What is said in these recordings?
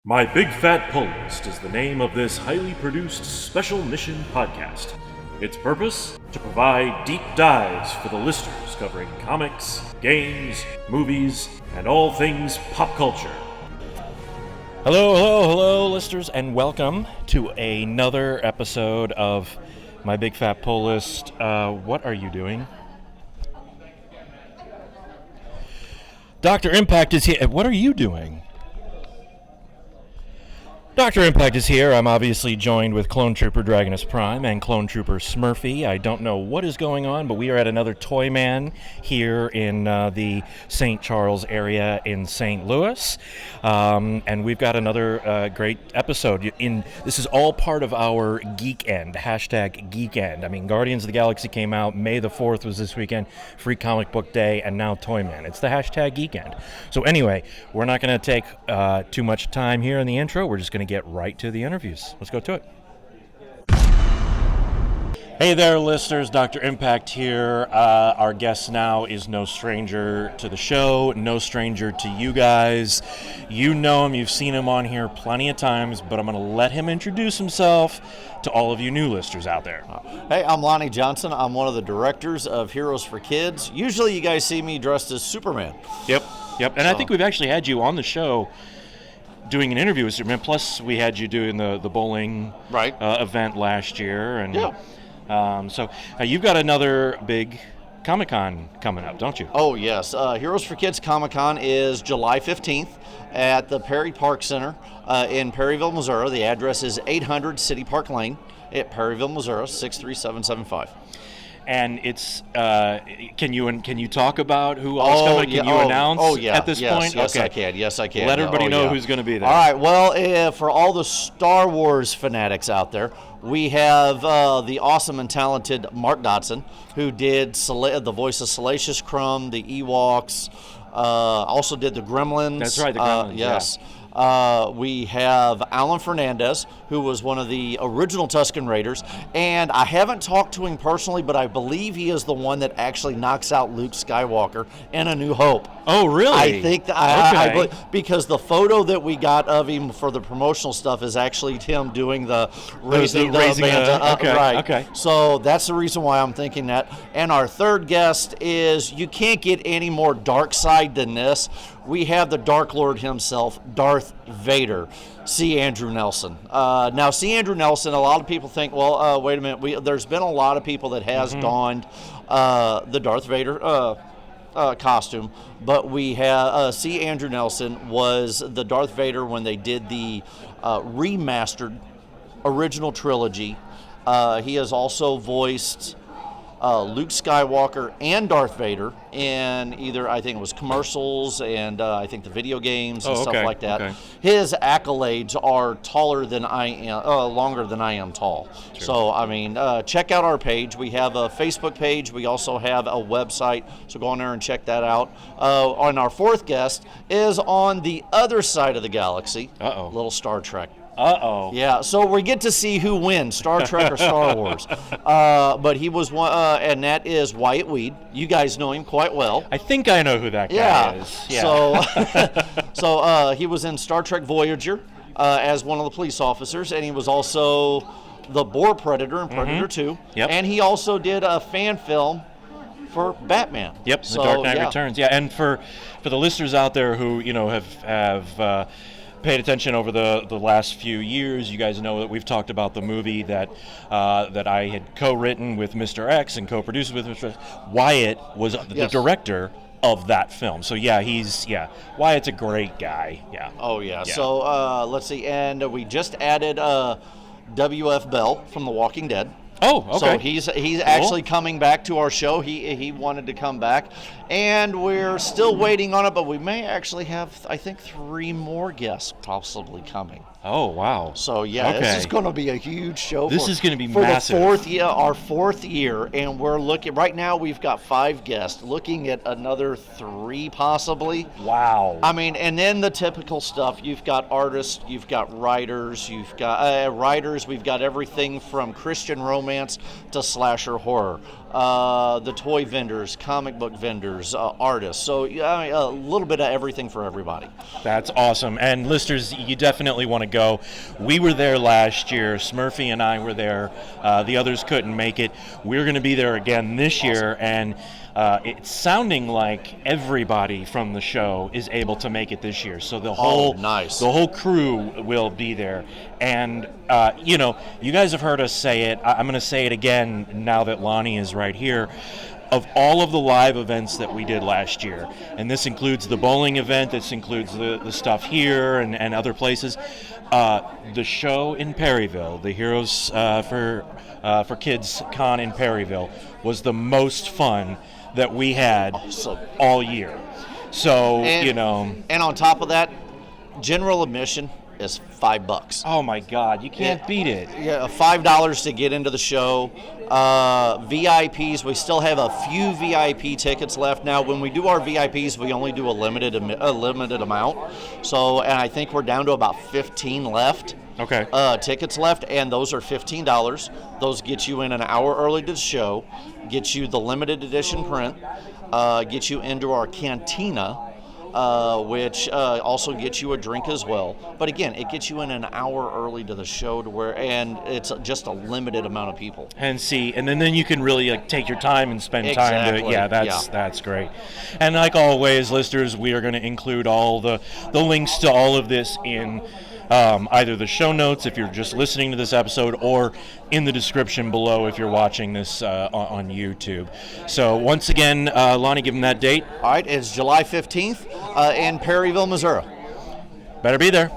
My Big Fat Pull List is the name of this highly produced special mission podcast. Its purpose? To provide deep dives for the listeners covering comics, games, movies, and all things pop culture. Hello, listeners, and welcome to another episode of My Big Fat Pull List. What are you doing? Dr. Impact is here. What are you doing? Dr. Impact is here. I'm obviously joined with Clone Trooper Dragonus Prime and Clone Trooper Smurphy. I don't know what is going on, but we are at another Toyman here in the St. Charles area in St. Louis. And we've got another great episode. This is all part of our Geek End, hashtag Geek End. I mean, Guardians of the Galaxy came out. May the 4th was this weekend. Free Comic Book Day, and now Toyman. It's the hashtag Geek End. So anyway, we're not going to take too much time here in the intro. We're just going to get right to the interviews. Let's go to it. Hey there, listeners. Dr. Impact here. Our guest now is no stranger to the show, no stranger to you guys. You know him. You've seen him on here plenty of times, but I'm going to let him introduce himself to all of you new listeners out there. Hey, I'm Lonnie Johnson. I'm one of the directors of Heroes for Kids. Usually you guys see me dressed as Superman. Yep. And I think we've actually had you on the show doing an interview with Superman. Plus, we had you doing the bowling event last year, and so you've got another big Comic-Con coming up, don't you? Oh yes, Heroes for Kids Comic-Con is July 15th at the Perry Park Center in Perryville, Missouri. The address is 800 City Park Lane at Perryville, Missouri 63775. And it's can you talk about who else is coming? Can you announce at this point? Yes, okay. I can. Let everybody know who's going to be there. All right. Well, for all the Star Wars fanatics out there, we have the awesome and talented Mark Dodson, who did the voice of Salacious Crumb, the Ewoks, also did the Gremlins. That's right, the Gremlins. Yes. We have Alan Fernandez, who was one of the original Tusken Raiders, and I haven't talked to him personally, but I believe he is the one that actually knocks out Luke Skywalker in A New Hope. Oh, really? I think I believe, because the photo that we got of him for the promotional stuff is actually him doing the raising the bands up. Okay. So that's the reason why I'm thinking that. And our third guest is, you can't get any more dark side than this. We have the Dark Lord himself, Darth Vader, C. Andrew Nelson. Now, C. Andrew Nelson, a lot of people think, well, wait a minute. There's been a lot of people that has donned the Darth Vader costume, but we have C. Andrew Nelson was the Darth Vader when they did the remastered original trilogy. He has also voiced Luke Skywalker and Darth Vader in either, I think it was commercials and I think the video games and stuff like that. Okay. His accolades are taller than I am, longer than I am tall. True. So, I mean, check out our page. We have a Facebook page. We also have a website, so go on there and check that out. And our fourth guest is on the other side of the galaxy, little Star Trek. Yeah, so we get to see who wins, Star Trek or Star Wars. But he was one, and that is Wyatt Weed. You guys know him quite well. I think I know who that guy is. Yeah. So he was in Star Trek Voyager as one of the police officers, and he was also the Boar Predator in Predator 2. Yep. And he also did a fan film for Batman. Yep, The Dark Knight Returns. Yeah, and for the listeners out there who have paid attention over the last few years, you guys know that we've talked about the movie that I had co-written with Mr. X and co-produced with Mr. X. Wyatt was the director of that film. So Wyatt's a great guy. Yeah. Oh yeah. So let's see, and we just added W.F. Bell from The Walking Dead. Oh, okay. So he's actually coming back to our show. He wanted to come back, and we're still waiting on it, but we may actually have, I think, 3 more guests possibly coming. Oh, wow. So, this is going to be a huge show. This is going to be massive. For our fourth year, and we're looking, right now we've got 5 guests, looking at another 3 possibly. Wow. I mean, and then the typical stuff. You've got artists, you've got writers, we've got everything from Christian romance to slasher horror. the toy vendors, comic book vendors, artists. So a little bit of everything for everybody. That's awesome. And listeners, you definitely want to go. We were there last year. Smurphy and I were there. The others couldn't make it. We're going to be there again this year, and it's sounding like everybody from the show is able to make it this year. So the whole crew will be there. And you guys have heard us say it. I'm going to say it again now that Lonnie is right here. Of all of the live events that we did last year, and this includes the bowling event, this includes the stuff here and other places, the show in Perryville, the Heroes for Kids Con in Perryville, was the most fun that we had all year. So, and on top of that, general admission is $5. Oh my God, you can't beat it. Yeah, $5 to get into the show. VIPs, we still have a few VIP tickets left. Now, when we do our VIPs, we only do a limited amount. So, and I think we're down to about 15 left. Okay. Tickets left, and those are $15. Those get you in an hour early to the show, get you the limited edition print, get you into our cantina, which also gets you a drink as well. But again, it gets you in an hour early to the show and it's just a limited amount of people. And then you can really take your time and spend time to. Yeah, that's great. And like always, listeners, we are going to include all the links to all of this in either the show notes if you're just listening to this episode, or in the description below if you're watching this on YouTube. So once again, Lonnie, give them that date. All right, it's July 15th in Perryville, Missouri. Better be there.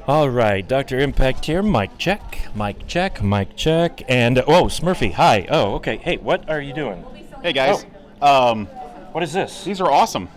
All right, Dr. Impact here. Mic check, mic check, mic check. And, Smurphy, hi. Oh, okay. Hey, what are you doing? Hey, guys. What is this? These are awesome.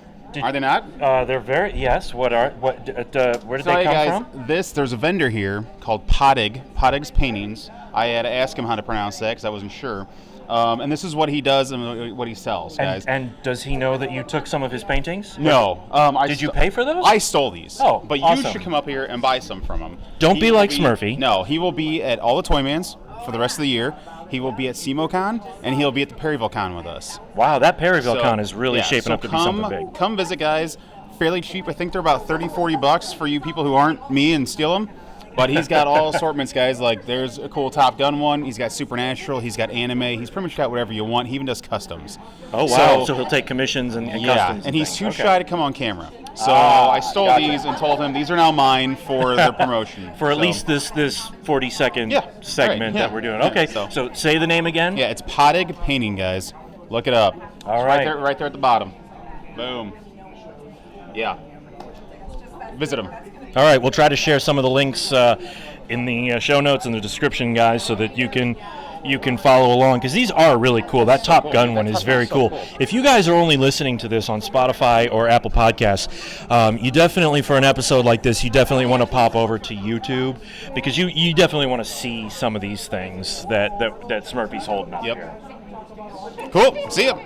Are they not? They're very, yes. Where did they come from? There's a vendor here called Podig's Paintings. I had to ask him how to pronounce that because I wasn't sure. And this is what he does and what he sells, guys. And does he know that you took some of his paintings? No. Did you pay for those? I stole these. Oh, but awesome. You should come up here and buy some from him. Don't be like Smurfy. No, he will be at all the Toymans for the rest of the year. He will be at SEMOCon, and he'll be at the Perryville Con with us. Wow, that Perryville Con is really shaping up to be something big. Come visit, guys. Fairly cheap. I think they're about $30-$40 for you people who aren't me and steal them. But he's got all assortments, guys. Like, there's a cool Top Gun one. He's got Supernatural. He's got anime. He's pretty much got whatever you want. He even does customs. Oh, wow. So he'll take commissions and customs. And he's too shy to come on camera. So I stole these and told him these are now mine for the promotion. For at least this 40-second segment that we're doing. Okay, so say the name again. Yeah, it's Podig Painting, guys. Look it up. All right. Right there at the bottom. Boom. Yeah. Visit them. All right, we'll try to share some of the links in the show notes and the description, guys, so that you can follow along, because these are really cool. That Top Gun one is very cool. If you guys are only listening to this on Spotify or Apple Podcasts, you definitely, for an episode like this, you definitely want to pop over to YouTube, because you definitely want to see some of these things that Smurfy's holding up here. Cool. See ya.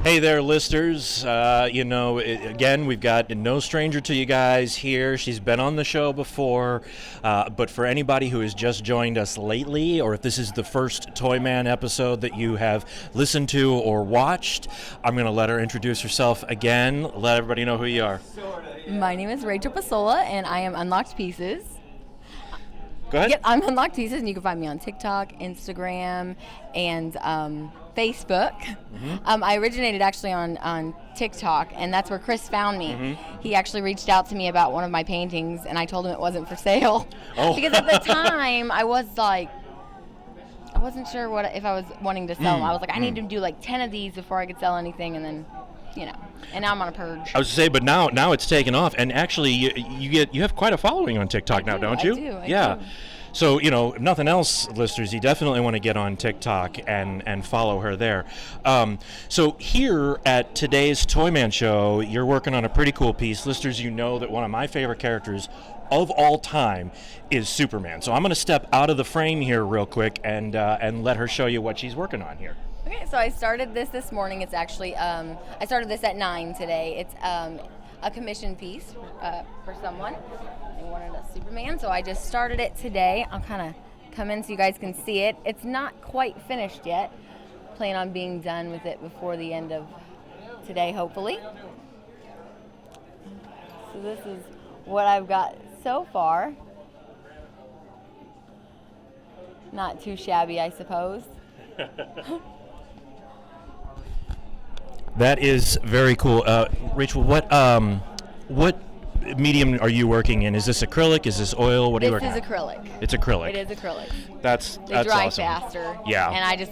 Hey there, listeners. Again, we've got no stranger to you guys here. She's been on the show before, but for anybody who has just joined us lately, or if this is the first Toyman episode that you have listened to or watched, I'm going to let her introduce herself again. Let everybody know who you are. My name is Rachel Pasola, and I am Unlocked Pieces. Go ahead. Yep, I'm Unlocked Pieces, and you can find me on TikTok, Instagram, and Facebook. Mm-hmm. I originated actually on TikTok, and that's where Chris found me. Mm-hmm. He actually reached out to me about one of my paintings, and I told him it wasn't for sale. Oh. Because at the time, I was like, I wasn't sure if I was wanting to sell them. I was like, I need to do like 10 of these before I could sell anything, and then, and now I'm on a purge. I was to say, but now it's taken off, and actually you have quite a following on TikTok now, don't you? I do. So, if nothing else, listeners, you definitely want to get on TikTok and follow her there. So here at today's Toyman Show, you're working on a pretty cool piece. Listeners, you know that one of my favorite characters of all time is Superman. So I'm going to step out of the frame here real quick and let her show you what she's working on here. Okay, so I started this morning. It's actually, I started this at 9 today. It's a commission piece for someone. They wanted a Superman, so I just started it today. I'll kind of come in so you guys can see it. It's not quite finished yet. Plan on being done with it before the end of today, hopefully. So this is what I've got so far. Not too shabby, I suppose. That is very cool. Rachel, what medium are you working in? Is this acrylic? Is this oil? What are you working? This is acrylic. It's acrylic. It is acrylic. That's They dry awesome. faster. Yeah. And I just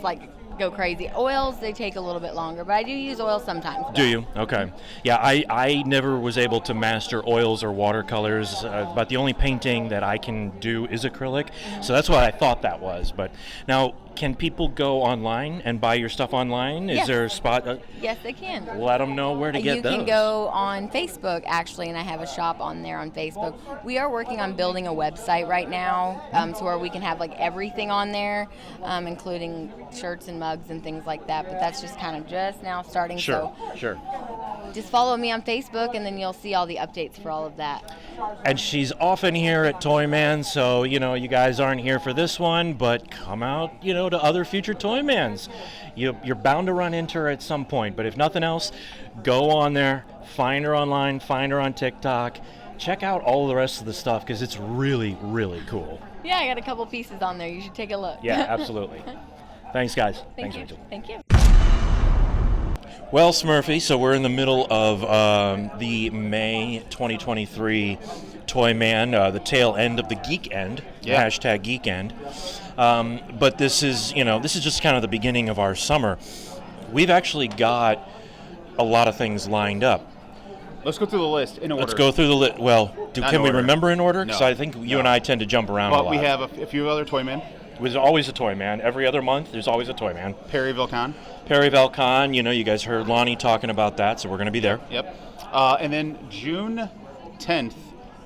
go crazy. Oils, they take a little bit longer, but I do use oil sometimes. Do you? Okay. Yeah, I never was able to master oils or watercolors, but the only painting that I can do is acrylic. So that's what I thought that was. But now, can people go online and buy your stuff online? Is Yes. there a spot? Yes, they can. Let them know where to get those. You can go on Facebook, actually, and I have a shop on there on Facebook. We are working on building a website right now to where we can have everything on there, including shirts and mugs and things like that. But that's just kind of just now starting. Sure, So sure. just follow me on Facebook, and then you'll see all the updates for all of that. And she's often here at Toyman, so, you guys aren't here for this one, but come out, to other future Toymans. You're bound to run into her at some point, but if nothing else, go on there, find her online, find her on TikTok, check out all the rest of the stuff, because it's really, really cool. Yeah, I got a couple pieces on there. You should take a look. Yeah, absolutely. Thanks, guys. Thank Thanks, you. Rachel. Thank you. Well, Smurphy, so we're in the middle of the May 2023 Toyman, the tail end of the Geek End, hashtag Geek End. But this is just kind of the beginning of our summer. We've actually got a lot of things lined up. Let's go through the list in order. Let's go through the list. Well, can we remember in order? Because No. I think you and I tend to jump around a lot. But we have a few other Toymen. There's always a Toyman. Every other month, there's always a Toyman. Perry Vilcon. Perry Velcon, you guys heard Lonnie talking about that, so we're going to be there. Yep. And then June 10th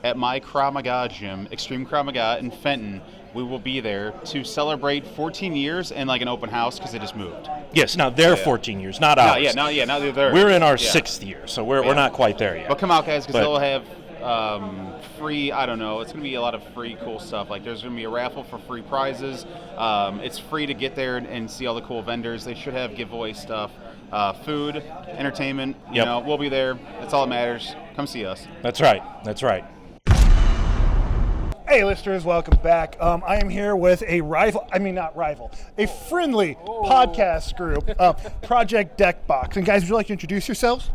at my Krav Maga gym, Extreme Krav Maga in Fenton, we will be there to celebrate 14 years and an open house because it just moved. Yes, now they're 14 years, not ours. Now they're We're in our 6th year, so we're not quite there yet. But come out, guys, because they'll have free, I don't know, it's going to be a lot of free cool stuff. There's going to be a raffle for free prizes. It's free to get there and see all the cool vendors. They should have giveaway stuff. Food, entertainment, we'll be there. That's all that matters. Come see us. That's right. Hey listeners, welcome back. I am here with a a friendly podcast group, Project Deckbox. And guys, would you like to introduce yourselves?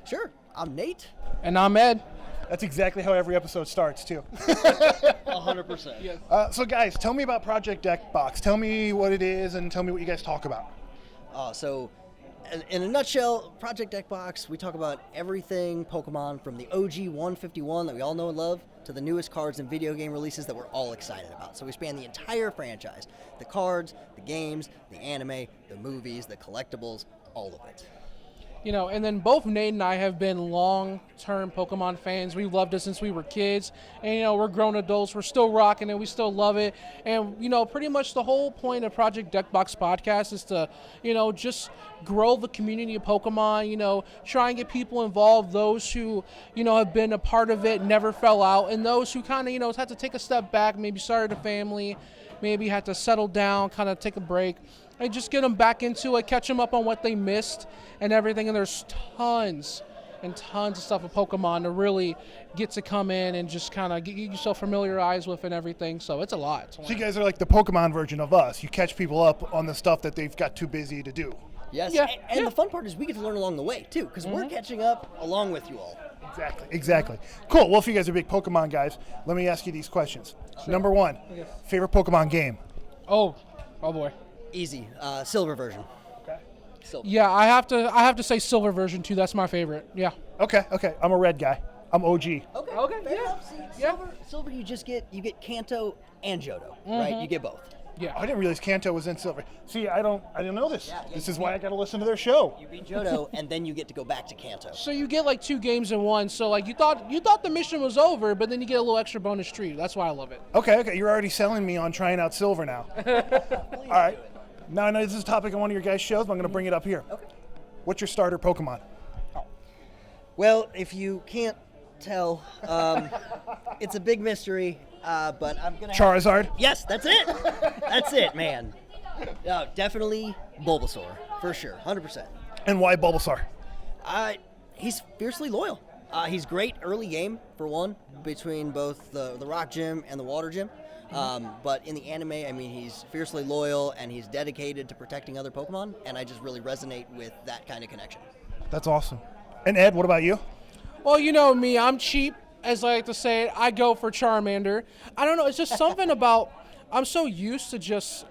Sure. I'm Nate. And I'm Ed. That's exactly how every episode starts, too. 100%. Yes. So guys, tell me about Project Deckbox. Tell me what it is and tell me what you guys talk about. So, in a nutshell, Project Deckbox, we talk about everything Pokemon from the OG 151 that we all know and love to the newest cards and video game releases that we're all excited about. So we span the entire franchise. The cards, the games, the anime, the movies, the collectibles, all of it. And then both Nate and I have been long-term Pokemon fans. We've loved it since we were kids. And, we're grown adults. We're still rocking it. We still love it. And, pretty much the whole point of Project Deckbox podcast is to, just grow the community of Pokemon, try and get people involved, those who, have been a part of it, never fell out, and those who kind of, had to take a step back, maybe started a family, maybe had to settle down, kind of take a break. And just get them back into it, catch them up on what they missed and everything. And there's tons and tons of stuff of Pokemon to really get to come in and just kind of get yourself familiarized with and everything. So it's a lot. So you guys are like the Pokemon version of us. You catch people up on the stuff that they've got too busy to do. Yes. Yeah. And the fun part is we get to learn along the way, too, because we're catching up along with you all. Exactly. Cool. Well, if you guys are big Pokemon guys, let me ask you these questions. Sure. Number one, favorite Pokemon game? Oh boy. Easy. Silver version. Okay. Silver. Yeah, I have to say silver version too. That's my favorite. Yeah. Okay. I'm a red guy. I'm OG. Okay. Fair enough. See, silver, you get Kanto and Johto, right? You get both. Yeah. I didn't realize Kanto was in silver. See, I didn't know this. This is why I got to listen to their show. You beat Johto, and then you get to go back to Kanto. So you get 2 games in one. So you thought the mission was over, but then you get a little extra bonus treat. That's why I love it. Okay. You're already selling me on trying out silver now. All right. Now I know this is a topic on one of your guys' shows, but I'm going to bring it up here. Okay. What's your starter Pokemon? Well, if you can't tell. It's a big mystery, but I'm gonna. Charizard. Yes, that's it. That's it, man. No, definitely Bulbasaur for sure, 100%. And why Bulbasaur? He's fiercely loyal. He's great early game for one, between both the Rock Gym and the Water Gym. But in the anime, I mean, he's fiercely loyal and he's dedicated to protecting other Pokemon, and I just really resonate with that kind of connection. That's awesome. And Ed, what about you? Well, you know me, I'm cheap, as I like to say it. I go for Charmander. I don't know, it's just something about, I'm so used to just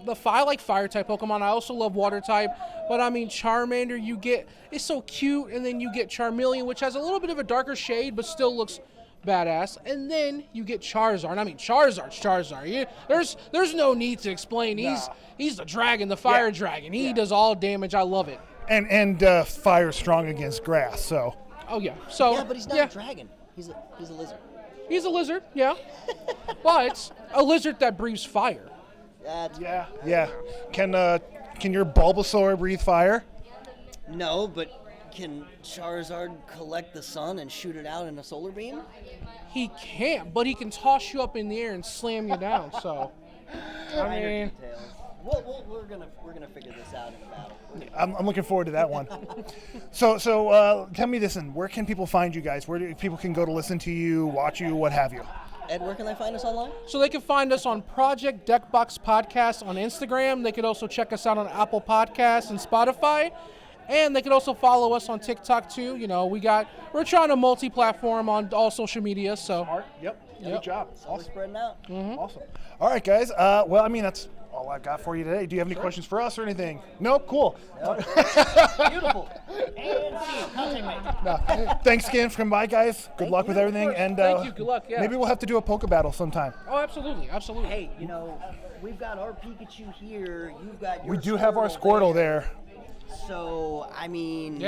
I like fire type Pokemon. I also love water type, but I mean Charmander, it's so cute, and then you get Charmeleon, which has a little bit of a darker shade, but still looks badass. And then you get Charizard. I mean Charizard's Charizard. There's no need to explain. He's the dragon, the fire dragon. He does all damage. I love it. And fire strong against grass. So. Oh yeah. So. Yeah, but he's not a dragon. He's a lizard. He's a lizard. Yeah. But a lizard that breathes fire. Yeah. Can your Bulbasaur breathe fire? No, but can Charizard collect the sun and shoot it out in a solar beam? He can't, but he can toss you up in the air and slam you down. So, I mean, we're gonna figure this out in a battle. I'm looking forward to that one. So tell me this, and where can people find you guys? Where do people can go to listen to you, watch you, what have you? Ed, where can they find us online? So they can find us on Project Deckbox Podcast on Instagram. They could also check us out on Apple Podcasts and Spotify. And they can also follow us on TikTok too. You know, we're trying to multi-platform on all social media. So. Smart. Yep. Good job. Awesome. Spreading out. Mm-hmm. Awesome. All right, guys. Well, I mean, that's all I've got for you today. Do you have any questions for us or anything? No? Cool. No. Beautiful. And contact me. No. Thanks again for coming by, guys. Good luck with everything. And thank you. Good luck. Yeah. Maybe we'll have to do a Poke Battle sometime. Oh, absolutely. Hey, you know, we've got our Pikachu here. You've got your We do have our Squirtle there. So, I mean,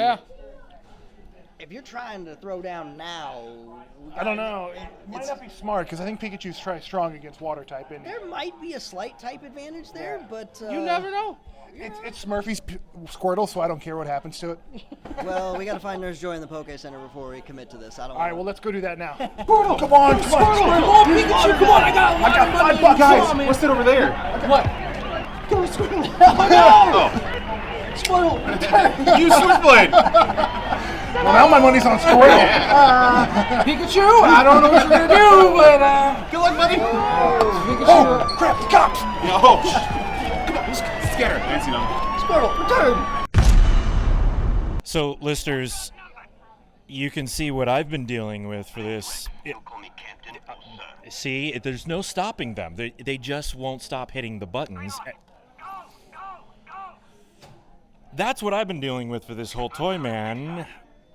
if you're trying to throw down now, I don't know. It might not be smart because I think Pikachu's strong against water type. There might be a slight type advantage there, but you never know. It's Smurfy's Squirtle, so I don't care what happens to it. Well, we got to find Nurse Joy in the Poke Center before we commit to this. All right, well, let's go do that now. Squirtle, come on, Squirtle, Pikachu, come on! I got $5, Guys, what's it over there? What? Go Squirtle! Squirtle! You Switchblade! Well, now my money's on Squirtle. Pikachu, I don't know what you're gonna do, but Good luck, buddy! Pikachu. Oh, crap, the cops! Come on, let's get her. Nancy, no. Squirtle, return! So, listeners, you can see what I've been dealing with for this. There's no stopping them. They just won't stop hitting the buttons. That's what I've been dealing with for this whole Toyman.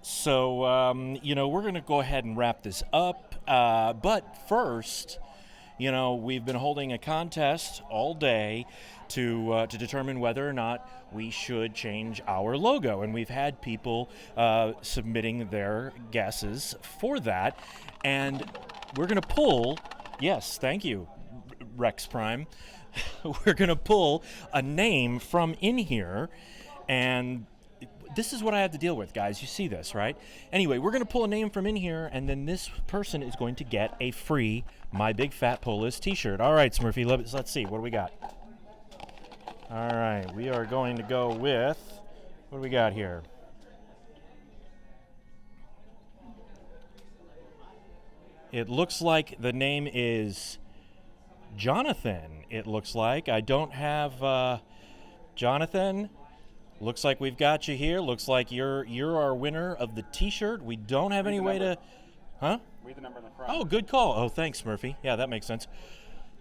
So, we're going to go ahead and wrap this up. But first, we've been holding a contest all day to determine whether or not we should change our logo. And we've had people submitting their guesses for that. And we're going to pull, yes, thank you, Rex Prime. We're going to pull a name from in here. And this is what I have to deal with, guys. You see this, right? Anyway, we're going to pull a name from in here, and then this person is going to get a free My Big Fat Pull List t-shirt. All right, Smurfy, let's see. What do we got? All right, we are going to go with, what do we got here? It looks like the name is Jonathan, it looks like. I don't have Jonathan. Looks like we've got you here. Looks like you're our winner of the t-shirt. We don't have any way to... Huh? Read the number in the front. Oh, good call. Oh, thanks, Smurfy. Yeah, that makes sense.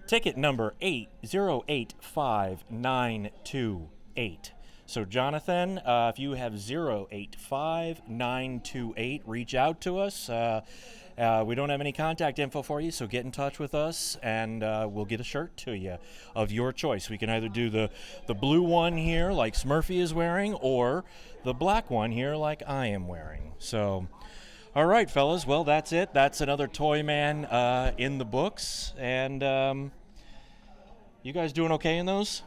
Ticket number 8085928. So, Jonathan, if you have 085928, reach out to us. We don't have any contact info for you, so get in touch with us, and we'll get a shirt to you of your choice. We can either do the blue one here, like Smurfy is wearing, or the black one here, like I am wearing. So, all right, fellas. Well, that's it. That's another Toyman in the books. And you guys doing okay in those?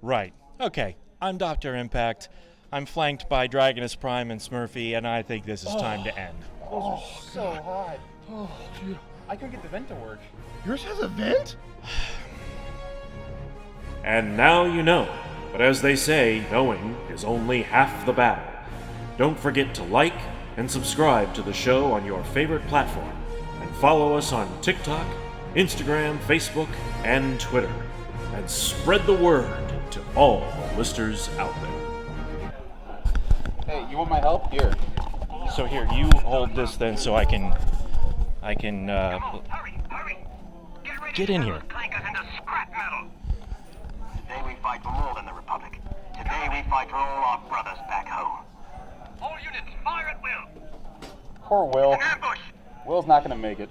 Right. Okay. I'm Dr. Impact. I'm flanked by Dragonus Prime and Smurfy, and I think this is time to end. Those are so hot. Oh, dude. I couldn't get the vent to work. Yours has a vent? And now you know, but as they say, knowing is only half the battle. Don't forget to like and subscribe to the show on your favorite platform, and follow us on TikTok, Instagram, Facebook, and Twitter, and spread the word to all the listeners out there. Hey, you want my help? Here. So here, you hold this then, so I can get in here. Today we fight for more than the Republic. Today we fight for all our brothers back home. All units, fire at will. Poor Will. An ambush. Will's not going to make it.